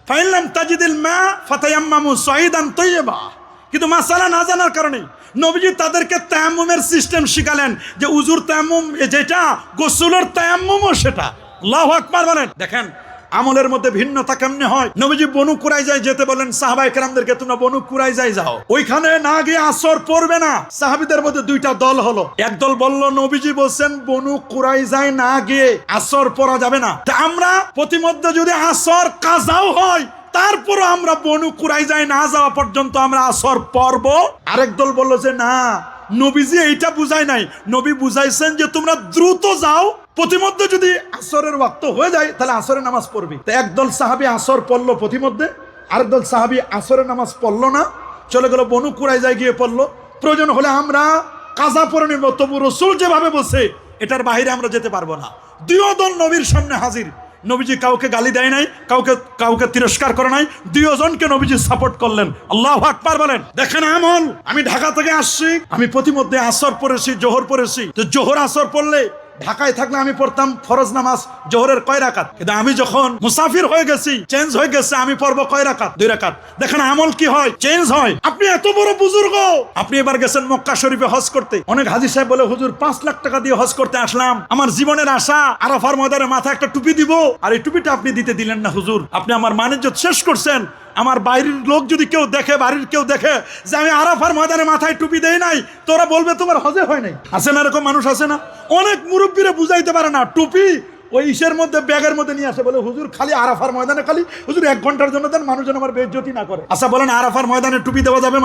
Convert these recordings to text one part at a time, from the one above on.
ফাইলাম তাজিদিল মা ফাতায়াম্মামু সাইদান তাইয়্যিবা। কিন্তু মাসালা না জানার কারণে নবীজি তাদেরকে তায়াম্মুমের সিস্টেম শিখালেন, যে উজুর তায়াম্মুম যেটা, গোসলের তায়াম্মুমও সেটা। আল্লাহু আকবার বলেন। দেখেন আমলের মধ্যে ভিন্নতা কেমনে হয়। নবীজি বনু কুরাইজায় যেতে বলেন সাহাবায়ে কেরামদেরকে, তোমরা বনু কুরাইজায় যাও। ওইখানে না গিয়ে আসর পড়বে না। সাহাবীদের মধ্যে দুইটা দল হলো। একদল বলল নবীজি বলছেন বনু কুরাইজায় না গিয়ে আসর পড়া যাবে না, তা আমরা প্রতিমধ্যে যদি আসর কাজাও হয় তারপরও আমরা বনু কুরাইজায় না যাওয়া পর্যন্ত আমরা আসর পড়ব। আরেক দল বলল যে না, নবীজি এইটা বুঝায় নাই, নবী বুঝাইছেন যে তোমরা দ্রুত যাও, প্রতিমধ্যে যদি আসরের ওয়াক্ত হয়ে যায় তাহলে আসরের নামাজ পড়বি। তো একদল সাহাবী আসর পড়লো প্রতিমধ্যে, আরেক দল সাহাবী আসরের নামাজ পড়লো না, চলে গেল বনু কুরাইজায় গিয়ে পড়লো। প্রয়োজন হলে আমরা কাজা পড়ে নিব, তবু রাসূল যেভাবে বলছে এটার বাইরে আমরা যেতে পারবো না। দুই দল নবীর সামনে হাজির। নবীজি কাউকে গালি দেয় নাই, কাউকে তিরস্কার করে নাই, দুইজনকে নবীজি সাপোর্ট করলেন। আল্লাহু আকবার বলেন। দেখেন আমল, আমি ঢাকা থেকে আসছি, আমি প্রতিমধ্যে আসর পড়েছি, জোহর পড়েছি। তো জোহর আসর পড়লে ঢাকায় থাকলে আমি পড়তাম ফরজ নামাজ জোহরের কয় রাকাত, কিন্তু আমি যখন মুসাফির হয়ে গেছি, চেঞ্জ হয়ে গেছে, আমি পড়বো কয় রাকাত? 2 রাকাত। দেখেন আমল কি হয়, চেঞ্জ হয়। আপনি এত বড় বুজুর্গ, আপনি এবার গেছেন মক্কা শরীফে হজ করতে। অনেক হাজী সাহেব বলে হুজুর 5 লাখ টাকা দিয়ে হজ করতে আসলাম, আমার জীবনের আশা আরাফার ময়দানে মাথায় একটা টুপি দিব, আর এই টুপিটা আপনি দিতে দিলেন না হুজুর। আপনি আমার মানিজ্জত শেষ করছেন। আমার বাইরের লোক যদি কেউ দেখে, বাড়ির কেউ দেখে যে আমি আরাফার ময়দানে মাথায় টুপি দেই নাই, তোরা বলবে তোমার হজে হয় নাই। আছে না এরকম মানুষ? আছে না? অনেক মুরব্বীরা বুঝাইতে পারে না, টুপি ওই ইসের মধ্যে ব্যাগের মধ্যে নিয়ে আসে, বলে হুজুর খালি আরাফার ময়দানে খালি হুজুর 1 ঘন্টার জন্য দেন, মানুষজন আমার বেইজ্জতি না করে। আচ্ছা বলেন আরাফার ময়দানে টুপি দেওয়া যাবে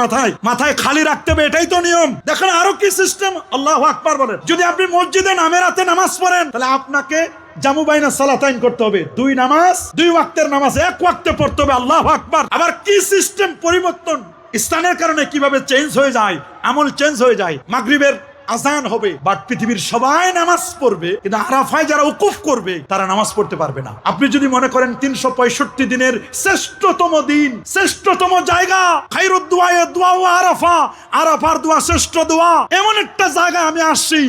মাথায় খালি রাখতে হবে, এটাই তো নিয়ম। দেখেন আরো কি সিস্টেম। আল্লাহু আকবার বলেন। যদি আপনি মসজিদে নামে রাতে নামাজ পড়েন, তাহলে আপনাকে জামু বাইনা সালাতাইন করতে হবে। 2 নামাজ, 2 ওয়াক্তের নামাজ 1 ওয়াক্তে পড়তে হবে। আল্লাহু আকবার। আবার কি সিস্টেম পরিবর্তন, স্থানের কারণে কিভাবে চেঞ্জ হয়ে যায়, আমল চেঞ্জ হয়ে যায়। মাগরিবের আজান হবে, বাট পৃথিবীর সবাই নামাজ পড়বে, কিন্তু আরাফায় যারা উকুফ করবে তারা নামাজ পড়তে পারবে না। আপনি যদি মনে করেন 365 দিনের শ্রেষ্ঠতম দিন, শ্রেষ্ঠতম জায়গা, খায়রুদ দুআয়ে দুআ আরাফা, আরাফার দোয়া শ্রেষ্ঠ দোয়া, এমন একটা জায়গায় আমি আসছি,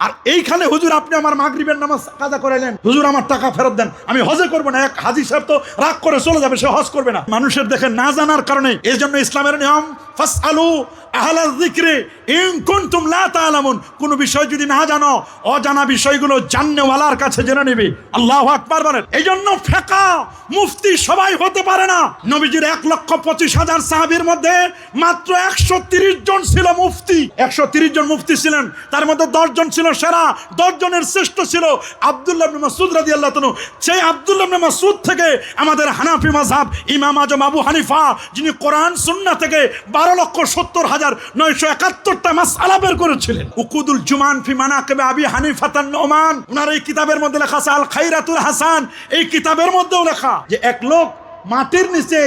আর এইখানে হুজুর আপনি আমার মাগরিবের নামাজ কাজা করাইলেন, হুজুর আমার টাকা ফেরত দেন, আমি হজে করবো না। এক হাজী সাহেব তো রাগ করে চলে যাবে, সে হজ করবে না। মানুষের দেখে না জানার কারণে, এই জন্য ইসলামের নিয়ম ফাসআলু আহলায যিকরি ইন কুনতুম লা তা'লামুন। কোন বিষয় যদি না জানো, অজানা বিষয়গুলো জাননেওয়ালার কাছে জেনে নিবি। আল্লাহু আকবার বলেন। এই জন্য ফিকহ মুফতি সবাই হতে পারে না। নবীজির 1,25,000 সাহাবীর মধ্যে মাত্র 130 জন ছিল মুফতি। 130 জন মুফতি ছিলেন, তার মধ্যে 10 জন ছিল সেরা। 10 জনের শ্রেষ্ঠ ছিল আব্দুল্লাহ ইবনে মাসউদ রাদিয়াল্লাহু তাআলা। সেই আব্দুল্লাহ ইবনে মাসউদ থেকে আমাদের হানাফি মাযহাব ইমাম আজম আবু হানিফা, যিনি কোরআন সুন্নাহ থেকে 12,70,971টা মাসআলা বের করেছিলেন। উকুদুল জুমান ফি মানাকিব আবি হানিফা তান-নুমান, উনার এই কিতাবের মধ্যে লেখা আছে আল খায়রাতুল হাসান। এই কিতাবের মধ্যেও লেখা যে এক লোক মাটির নিচে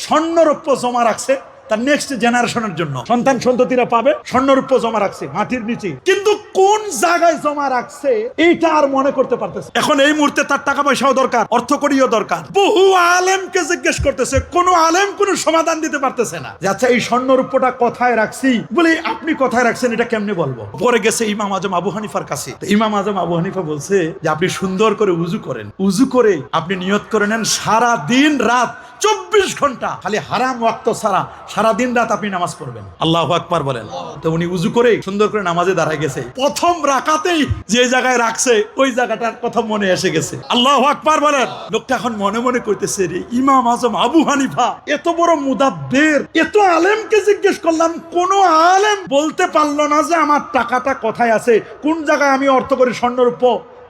স্বর্ণরৌপ্য জমা রাখছে তার নেক্সট জেনারেশনের জন্য, সন্তান সন্ততিরা পাবে। স্বর্ণরৌপ্য জমা রাখছে মাটির নিচে, কিন্তু কোন জায়গায় জমা রাখছে এইটা আর মনে করতে পারতেছে। এখন এই মুহূর্তে তার টাকা পয়সাও দরকার, অর্থকড়িও দরকার। বহু আলেমকে জিজ্ঞেস করতেছে, কোন আলেম কোন সমাধান দিতে পারতেছে না যে আচ্ছা এই স্বর্ণরৌপ্যটা কোথায় রাখছি। বলে আপনি কোথায় রাখছেন এটা কেমনে বলবো। পরে গেছে ইমাম আজম আবু হানিফার কাছে। ইমাম আজম আবু হানিফা বলছে যে আপনি সুন্দর করে উযু করেন, উযু করে আপনি নিয়ত করে নেন সারা দিন রাত 24 ঘন্টা খালি হারাম ওয়াক্ত ছাড়া সারা দিন রাত আপনি নামাজ পড়বেন। আল্লাহু আকবার বলেন। তো উনি উযু করে সুন্দর করে নামাজে দাঁড়ায় গেছে। প্রথম রাকাতেই যে জায়গায় রাখছে ওই জায়গাটার কথা মনে এসে গেছে। আল্লাহু আকবার বলেন। লোকটা এখন মনে মনে করতেছে, রে ইমাম আজম আবু হানিফা এত বড় মুদাব্বির, এত আলেমকে জিজ্ঞেস করলাম, কোন আলেম বলতে পারলো না যে আমার টাকাটা কোথায় আছে, কোন জায়গায় আমি অর্থ করে স্বর্ণরূপ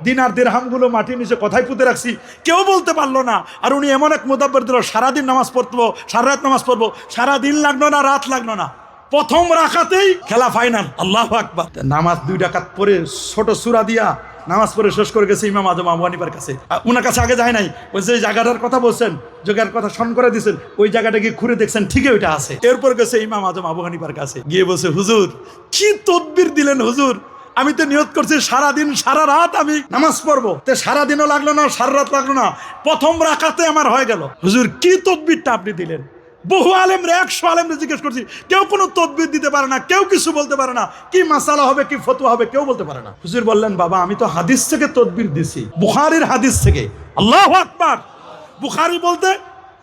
দিনার দিরহামগুলো মাটির নিচে কোথায় পুঁতে রাখছি, কেউ বলতে পারলো না। আর উনি এমন এক মুদাব্বির দিল, সারাদিন নামাজ পড়বো, সারা রাত নামাজ পড়বো, সারাদিন লাগলো না, রাত লাগলো না, প্রথম রাকাতেই খেলা ফাইনাল। আল্লাহু আকবার। নামাজ 2 রাকাত পরে ছোট সূরা দিয়া নামাজ পড়ে শেষ করে গেছে ইমাম আজম আবু হানিফার কাছে। উনার কাছে আগে যায় নাই, ওই যে জায়গাটার কথা বলছেন, জায়গার কথা স্মরণ করে দিয়েছেন, ওই জায়গাটা গিয়ে ঘুরে দেখছেন ঠিকই ওইটা আছে। এরপর গেছে ইমাম আজম আবু হানিফার কাছে, গিয়ে বলছে হুজুর কি তদবির দিলেন হুজুর, আমি তো নিয়ত করছি সারাদিন সারা রাত আমি নামাজ পড়বো, তো সারাদিনও লাগলো না, সারা রাত লাগলো না, প্রথম রাকাতে আমার হয়ে গেল। হুজুর কি তদবিরটা আপনি দিলেন। বহু আলেমরে 100 আলেমরে জিজ্ঞেস করছি, কেউ কোনো তদবির দিতে পারে না, কেউ কিছু বলতে পারে না, কি মাসালা হবে কি ফতোয়া হবে কেউ বলতে পারে না। হুজুর বললেন, বাবা আমি তো হাদিস থেকে তদবির দিছি, বুখারীর হাদিস থেকে। আল্লাহু আকবার। বুখারী বলতে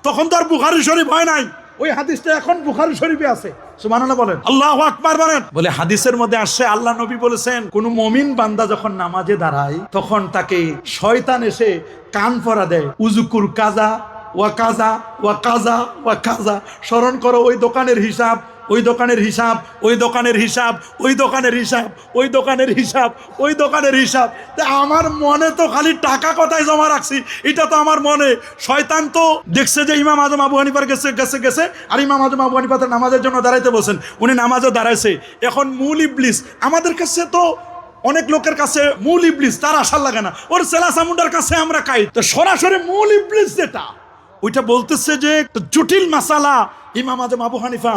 তখন তো আর বুখারী শরীফ হয় নাই, ওই হাদিসটা এখন বুখারী শরীফে আছে। সুবহানাল্লাহ বলেন, আল্লাহু আকবার বলেন। বলে হাদিসের মধ্যে আসছে আল্লাহ নবী বলেছেন, কোন মুমিন বান্দা যখন নামাজে দাঁড়ায় তখন তাকে শয়তান এসে কান পরা দেয়, উযুকুর কাজা ওয়া কাজা ওয়া কাজা ওয়া কাজা, স্মরণ করো ওই দোকানের হিসাব, ওই দোকানের হিসাব, ওই দোকানের হিসাব, ওই দোকানের হিসাব, ওই দোকানের হিসাব, ওই দোকানের হিসাব। তা আমার মনে তো খালি টাকা কোথায় জমা রাখছি, এটা তো আমার মনে। শয়তান তো দেখছে যে ইমাম আজম আবু হানিফার গেছে আর ইমাম আজম আবু হানিফা তো নামাজের জন্য দাঁড়াইতে বসেন, উনি নামাজও দাঁড়াইছে। এখন মূল ইবলিস আমাদের কাছে তো অনেক লোকের কাছে মূল ইবলিস তার আশা লাগে না, ওর সেলা সামুন্ডার কাছে আমরা খাই। তো সরাসরি মূল ইবলিস যেটা ওইটা বলতেছে যে জটিল মাসালা ইমাম আজম আবু হানিফা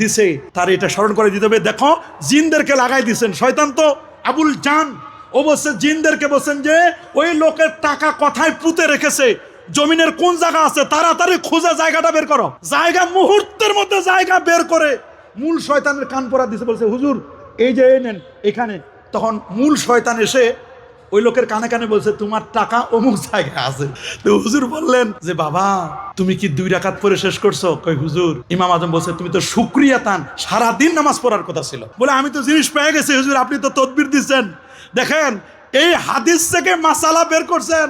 দিছে, তার এটা স্মরণ করে দিতে হবে। দেখো জিনদেরকে লাগাই দিছেন শয়তান, তো আবুল জান ও বলছে জিনদেরকে বলছেন যে ওই লোকের টাকা কোথায় পুঁতে রেখেছে, জমিনের কোন জায়গা আছে, তাড়াতাড়ি খুঁজে জায়গাটা বের করো। জায়গা মুহূর্তের মধ্যে জায়গা বের করে মূল শয়তানের কান পরা দিছে, বলছে হুজুর এই যে এই নেন এখানে। তখন মূল শয়তান এসে ওই লোকের কানে কানে বলছে তোমার টাকা অমুক জায়গায় আছে। তো হুজুর বললেন যে বাবা তুমি কি 2 রাকাত পরে শেষ করছো? কই হুজুর। ইমাম আজম বলছে তুমি তো শুকরিয়া তান, সারাদিন নামাজ পড়ার কথা ছিল। বলে আমি তো জিনিস পেয়ে গেছি হুজুর, আপনি তো তদবির দিচ্ছেন। দেখেন এই হাদিস থেকে মাসালা বের করছেন,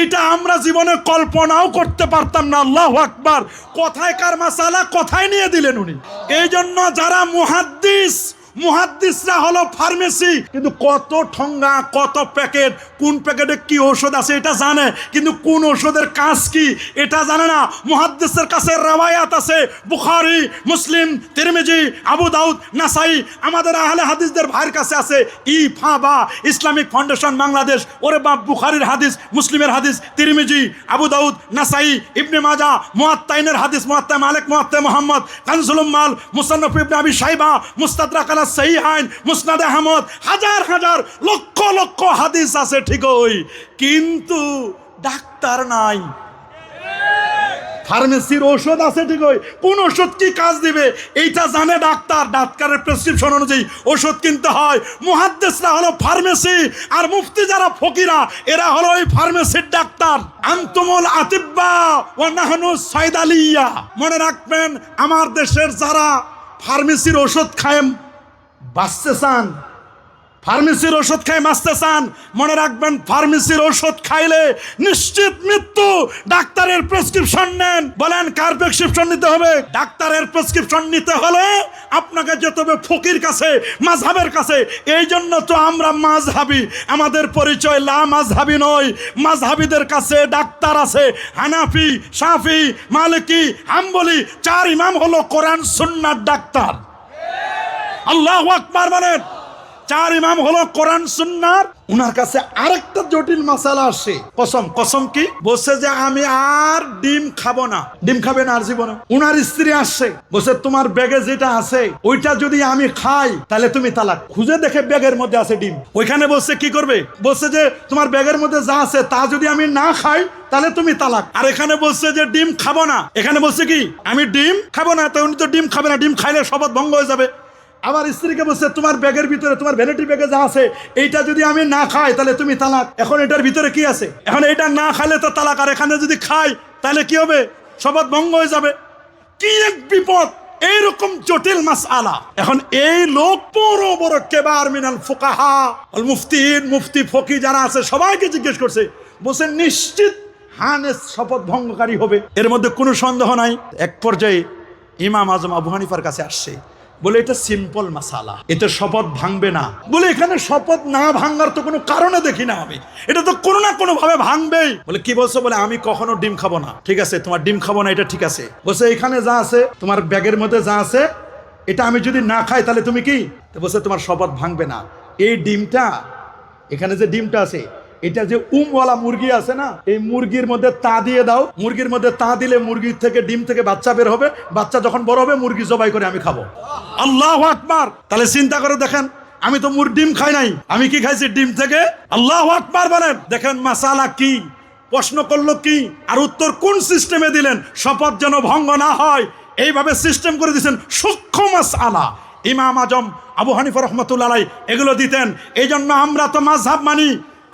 এটা আমরা জীবনে কল্পনাও করতে পারতাম না। আল্লাহু আকবার, কোথায় কার মাসালা কোথায় নিয়ে দিলেন উনি। এই জন্য যারা মুহাদ্দিসরা হলো ফার্মেসি, কিন্তু কত ঠঙ্গা কত প্যাকেট, কোন প্যাকেটে কি ঔষধ আছে এটা জানে, কিন্তু কোন ঔষধের কাজ কি এটা জানে না। মুহাদ্দিসের কাছে রওয়ায়াত আছে, বুখারী, মুসলিম, তিরমিজি, আবু দাউদ, নাসাই। আমাদের আহলে হাদিসদের ভাইয়ের কাছে আছে ইফাবা, ইসলামিক ফাউন্ডেশন বাংলাদেশ। ওরে বাপ, বুখারীর হাদিস, মুসলিমের হাদিস, তিরমিজি, আবু দাউদ, নাসাই, ইবনে মাজাহ, মুয়াত্তাইনের হাদিস, মুয়াত্তা মালিক, মুয়াত্তা মুহাম্মদ, কানজুল উম্মাল, মুসান্নাফ ইবনে আবি শাইবা, মুস্তাদরাক আলা সহিহাইন, মুসনাদ আহমদ, হাজার হাজার লক্ষ লক্ষ হাদিস আছে ঠিকই, কিন্তু ডাক্তার নাই। ফার্মেসির ওষুধ আছে ঠিকই, কোন ওষুধ কি কাজ দিবে এইটা জানে ডাক্তার, ডাক্তারের প্রেসক্রিপশন অনুযায়ী ওষুধ কিনতে হয়। মুহাদ্দিসরা হলো ফার্মেসি, আর মুফতি যারা ফকিরা এরা হলো ওই ফার্মেসির ডাক্তার। আনতুমুল আতিব্বা ওয়া নাহনু সাইদালিয়া। মনে রাখবেন, আমার দেশের যারা ফার্মেসির ওষুধ খায় বাঁচতে চান, ফার্মেসির ওষুধ খাই বাঁচতে চান, মনে রাখবেন ফার্মেসির ওষুধ খাইলে নিশ্চিত মৃত্যু। ডাক্তারের প্রেসক্রিপশন নেন, বলেন কার প্রেসক্রিপশন নিতে হবে? ডাক্তারের প্রেসক্রিপশন নিতে হলে আপনাকে যেতে হবে ফকির কাছে, মাযহাবের কাছে। এই জন্য তো আমরা মাযহাবি, আমাদের পরিচয় লা মাযহাবি নয়। মাযহাবিদের কাছে ডাক্তার আছে, হানাফি, শাফি, মালিকি, হাম্বলি। 4 ইমাম হলো কোরআন সুন্নাহর ডাক্তার। আল্লাহু আকবার বলেন। 4 ইমাম হলো কোরআন সুন্নাহর। উনার কাছে আরেকটা জটিল মাসালা আসে, কসম কি বলছে যে আমি আর ডিম খাবো না। ডিম খাবে না আর জীবনে। উনার স্ত্রী আসছে, বলছে তোমার ব্যাগে যেটা আছে ওইটা যদি আমি খাই তাহলে তুমি তালাক। খুঁজে দেখে ব্যাগের মধ্যে আছে ডিম। ওইখানে বলছে কি করবে? বলছে যে তোমার ব্যাগের মধ্যে যা আছে তা যদি আমি না খাই তাহলে তুমি তালাক। আর এখানে বলছে যে ডিম খাবো না, এখানে বলছে কি আমি ডিম খাবো না, তো উনি তো ডিম খাবে না, ডিম খাইলে শপথ ভঙ্গ হয়ে যাবে। আবার স্ত্রীকে বলছে তোমার ব্যাগের ভিতরে, তোমার ভ্যানিটি ব্যাগে যা আছে এইটা যদি আমি না খাই তাহলে তুমি তালাক। এখন এটার ভিতরে কি আছে? এখন এটা না খাইলে তো তালাক, আর এখানে যদি খাই তাহলে কি হবে? শপথ ভঙ্গ হয়ে যাবে। কি এক বিপদ! এইরকম জটিল মাসআলা। এখন এই লোক বড় বড় কেবার মিনাল ফুকাহা আল মুফতিন, মুফতি ফকি যারা আছে সবাইকে জিজ্ঞেস করছে, বলছে নিশ্চিত হানেস শপথ ভঙ্গকারী হবে, এর মধ্যে কোনো সন্দেহ নাই। এক পর্যায়ে ইমাম আজম আবু হানিফার কাছে আসছে, বলে এটা সিম্পল মাসালা, এটা শপথ ভাঙবে না। বলে এখানে শপথ না ভাঙার তো কোনো কারণে দেখি না আমি, এটা তো কোনো না কোনো ভাবে ভাঙবেই। বলে কি বলছো? বলে আমি কখনো ডিম খাবো না। ঠিক আছে, তোমার ডিম খাবো না এটা ঠিক আছে। বলছে এখানে যা আছে তোমার ব্যাগের মধ্যে যা আছে এটা আমি যদি না খাই তাহলে তুমি কি? তো বলছে তোমার শপথ ভাঙবে না। এই ডিমটা, এখানে যে ডিমটা আছে এটা যে উমওয়ালা মুরগি আছে না, এই মুরগির মধ্যে তা দিয়ে দাও। মুরগির মধ্যে তা দিলে মুরগির থেকে ডিম থেকে বাচ্চা বের হবে, বাচ্চা যখন বড় হবে মুরগি জবাই করে আমি খাবো। আল্লাহু আকবার! তাহলে চিন্তা করে দেখেন, আমি তো ডিম খাই নাই, আমি কি খাইছি? ডিম থেকে। আল্লাহু আকবার বলেন। দেখেন মাসালা কি, প্রশ্ন করলো কি, আর উত্তর কোন সিস্টেমে দিলেন, শপথ যেন ভঙ্গ না হয় এইভাবে সিস্টেম করে দিয়েছেন। সূক্ষ্ম মাসআলা। ইমাম আজম আবু হানিফা রাহমাতুল্লাহ আলাইহি এগুলো দিতেন। এই জন্য আমরা তো মাযহাব মানি,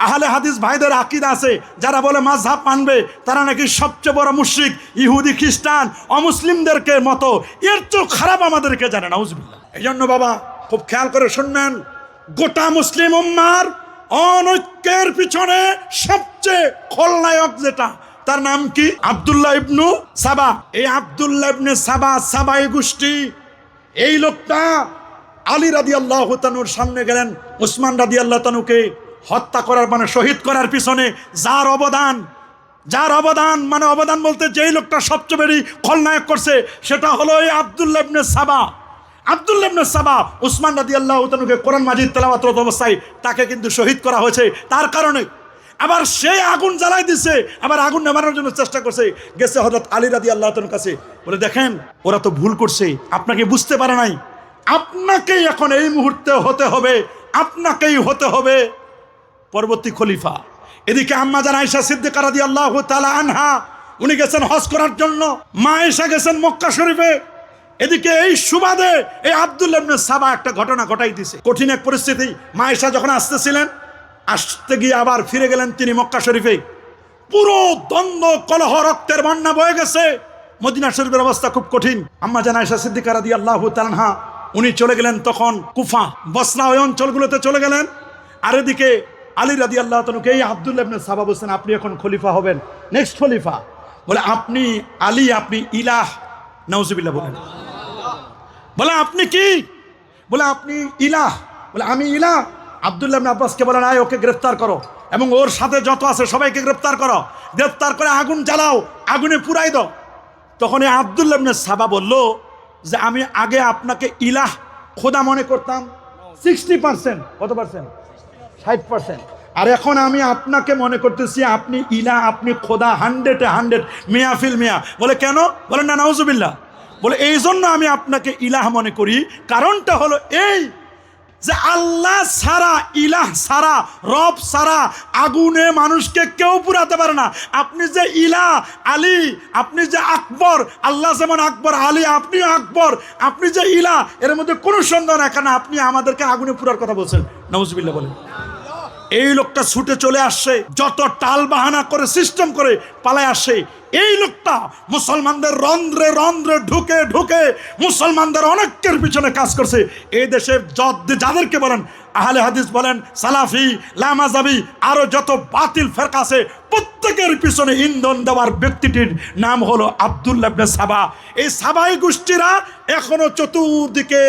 আহলে হাদিস ভাইদের আকীদা আছে, যারা বলে মাযহাব মানবে তারা নাকি সবচেয়ে বড় মুশরিক, ইহুদি খ্রিস্টান অমুসলিমদেরকে মতো, এর তো খারাপ আমাদেরকে জানে, নাউজুবিল্লাহ। এই জন্য বাবা খুব খেয়াল করে শুনবেন, গোটা মুসলিম উম্মার অনৈক্যের পিছনে সবচেয়ে খলনায়ক যেটা, তার নাম কি? আব্দুল্লাহ ইবনু সাবা। এই আব্দুল্লাহ ইবনে সাবা, সাবাই গোষ্ঠী, এই লোকটা আলী রাদিয়াল্লাহু তাআলার সামনে গেলেন উসমান রাদিয়াল্লাহু তাআলাকে হত্যা করার মানে শহীদ করার পিছনে যার অবদান মানে অবদান বলতে যেই লোকটা সবচেয়ে বেশি খলনায়ক করছে সেটা হলো এই আব্দুল্লাহ ইবনে সাবা। আব্দুল্লাহ ইবনে সাবা উসমান রাদিয়াল্লাহু তাআলাকে কোরআন মাজিদ তেলাওয়াত অবস্থায় তাকে কিন্তু শহীদ করা হয়েছে তার কারণে। আবার সেই আগুন জ্বালাই দিছে, আবার আগুন নেভানোর জন্য চেষ্টা করছে, গেছে হযরত আলী রাদিয়াল্লাহু তাআলার কাছে, বলে দেখেন ওরা তো ভুল করছে, আপনাকে বুঝতে পারে নাই, আপনাকেই এখন এই মুহূর্তে আপনাকেই হতে হবে পরবর্তী খলিফা। এদিকে আম্মা জান আয়েশা সিদ্দিকা রাদিয়াল্লাহু তাআলা আনহা, উনি গেছেন হজ করার জন্য, মা আয়েশা গেছেন মক্কা শরীফে। এদিকে এই সুবাদে এই আব্দুল্লাহ ইবনে সাবা একটা ঘটনা ঘটাই দিছে, কঠিন এক পরিস্থিতি। মা আয়েশা যখন আসতে গিয়ে আবার ফিরে গেলেন তিনি মক্কা শরীফে, পুরো দ্বন্দ্ব কলহ রক্তের বন্যা বয়ে গেছে, মদিনা শরীফের অবস্থা খুব কঠিন। আম্মা জান আয়েশা সিদ্দিকা রাদিয়াল্লাহু তাআলা আনহা উনি চলে গেলেন তখন কুফা, বসরা ওই অঞ্চলগুলোতে চলে গেলেন। আর এদিকে আলী রাদিয়াল্লাহু তাআলাকে এই আব্দুল্লাহ ইবনে সাবা বলছেন আপনি এখন খলিফা হবেন, নেক্সট খলিফা। বলে আপনি আলী, আপনি ইলাহ, নাউজুবিল্লাহ বলেন। বলে আপনি কি? বলে আপনি ইলাহ। বলে আমি ইলাহ। আব্দুল্লাহ ইবনে আব্বাসকে বলেন আয় ওকে গ্রেফতার করো এবং ওর সাথে যত আছে সবাইকে গ্রেফতার করো, গ্রেফতার করে আগুন জ্বালাও, আগুনে পুরাই দাও। তখন এই আব্দুল্লাহ ইবনে সাবা বলল যে আমি আগে আপনাকে ইলাহ খোদা মনে করতাম 60%, কত পার্সেন্ট? 60%। আর এখন আমি আপনাকে মনে করতেছি আপনি ইলাহ, আপনি খোদা 100 মিয়াফিল মিয়া। বলে কেন? বলে না নাউজুবিল্লাহ। বলে এই জন্য আমি আপনাকে ইলাহ মনে করি, কারণটা হলো এই যে আল্লাহ ছাড়া, ইলাহ ছাড়া, রব ছাড়া আগুনে মানুষকে কেউ পুরাতে পারে না। আপনি যে ইলাহ আলী, আপনি যে আকবর, আল্লাহ যেমন আকবর, আলী আপনিও আকবর, আপনি যে ইলাহ, এর মধ্যে কোনো সন্দেহ না, কেন আপনি আমাদেরকে আগুনে পুরার কথা বলছেন, নাউজুবিল্লাহ বলেন। এই লোকটা ছুটে চলে আসছে, যত টাল বাহানা করে সিস্টেম করে পালায় আসে। এই লোকটা মুসলমানদের রন্ধ্রে রন্ধ্রে ঢুকে ঢুকে মুসলমানদের অনেকের পিছনে কাজ করছে। এই দেশে যাদেরকে বলেন আহলে হাদিস বলেন, সালাফি, লামাজাবি, আরো যত বাতিল ফেরকা আছে, প্রত্যেকের পিছনে ইন্ধন দেওয়ার ব্যক্তিটির নাম হলো আব্দুল্লাহ ইবনে সাবা। এই সাবাই গোষ্ঠীরা এখনো চতুর্দিকে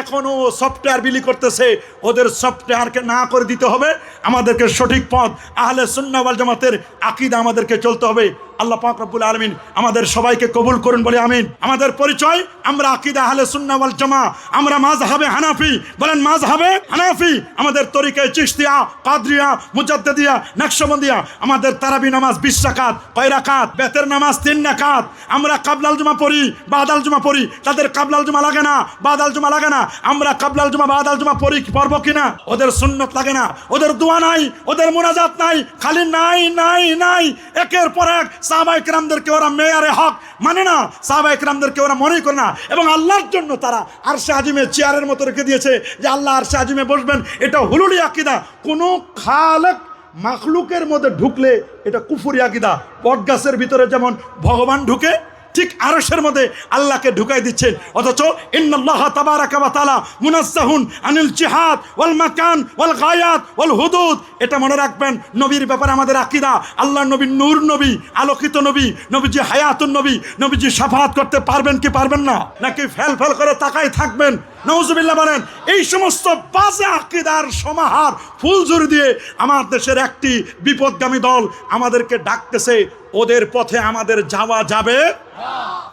এখনো সফটওয়্যার বিলি করতেছে। ওদের সফটওয়্যারকে না করে দিতে হবে, আমাদেরকে সঠিক পথ আহলে সুন্নাহ ওয়াল জামাতের আকীদা আমাদেরকে চলতে হবে। আল্লাহ পাক রব্বুল আলামিন আমাদের সবাইকে কবুল করুন বলে আমিন। আমাদের পরিচয়, আমরা আকীদা আহলে সুন্নাহ ওয়াল জামা, আমরা মাযহাবে হানাফি, বলেন মাযহাবে হানাফি। আমাদের তরিকায় চিশতিয়া, কাদরিয়া, মুজাদ্দিদিয়া, নকশবন্দিয়া। আমাদের তারাবি নামাজ 20 রাকাত, কয় রাকাত? বেতের নামাজ 3 রাকাত। আমরা কাবলাল জুমা পড়ি, বাদাল জুমা পড়ি। তাদের কাবলাল জুমা লাগে না, বাদাল জুমা লাগে না। আমরা কাবলাল জুমা, বাদাল জুমা পড়বো কিনা? ওদের সুন্নত লাগে না, ওদের দোয়া নাই, ওদের মুনাজাত নাই, খালি নাই নাই নাই। একের পর এক সাহাবায়ে কেরামদেরকে ওরা মেয়ারে হক মানে না, সাহাবায়ে কেরামদেরকে ওরা মনেই করে না। এবং আল্লাহর জন্য তারা আরশে আজিমে চেয়ারের মতো রেখে দিয়েছে যে আল্লাহ আরশে আজিমে বসবেন। এটা হুলুলি আকীদা। কোনো খালেক মাখলুকের মধ্যে ঢুকলে এটা কুফরি আকীদা। বটগাছের ভিতরে যেমন ভগবান ঢুকে, ঠিক আরশের মধ্যে আল্লাহকে ঢুকাই দিচ্ছেন। অথচ ইন্নাল্লাহ তাবারাকা ওয়া তাআলা মুনাজ্জাহুন আনিল জিহাদ ওয়াল মাকান ওয়াল গায়াত ওয়াল হুদুদ। এটা মনে রাখবেন, নবীর ব্যাপারে আমাদের আকীদা, আল্লাহ নবী নূর নবী, আলোকিত নবী, নবীজি হায়াতুন নবী, নবীজি শাফাআত করতে পারবেন কি পারবেন না, নাকি ফেল ফেল করে তাকাই থাকবেন? নাউজুবিল্লাহ বলেন। এই সমস্ত বাজে আকীদার সমাহার ফুলঝুরি দিয়ে আমার দেশের একটি বিপদগামী দল আমাদেরকে ডাকতেছে। ওদের পথে আমাদের যাওয়া যাবে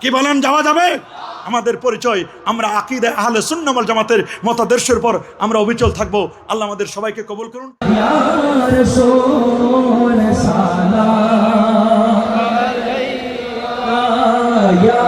কি? বলেন যাওয়া যাবে? আমাদের পরিচয়, আমরা আকীদা আহলে সুন্নাহ ওয়াল জামাতের মতাদর্শের উপর আমরা অবিচল থাকবো। আল্লাহ আমাদের সবাইকে কবুল করুন। ইয়া রাসূল সালাম আলাইকা ইয়া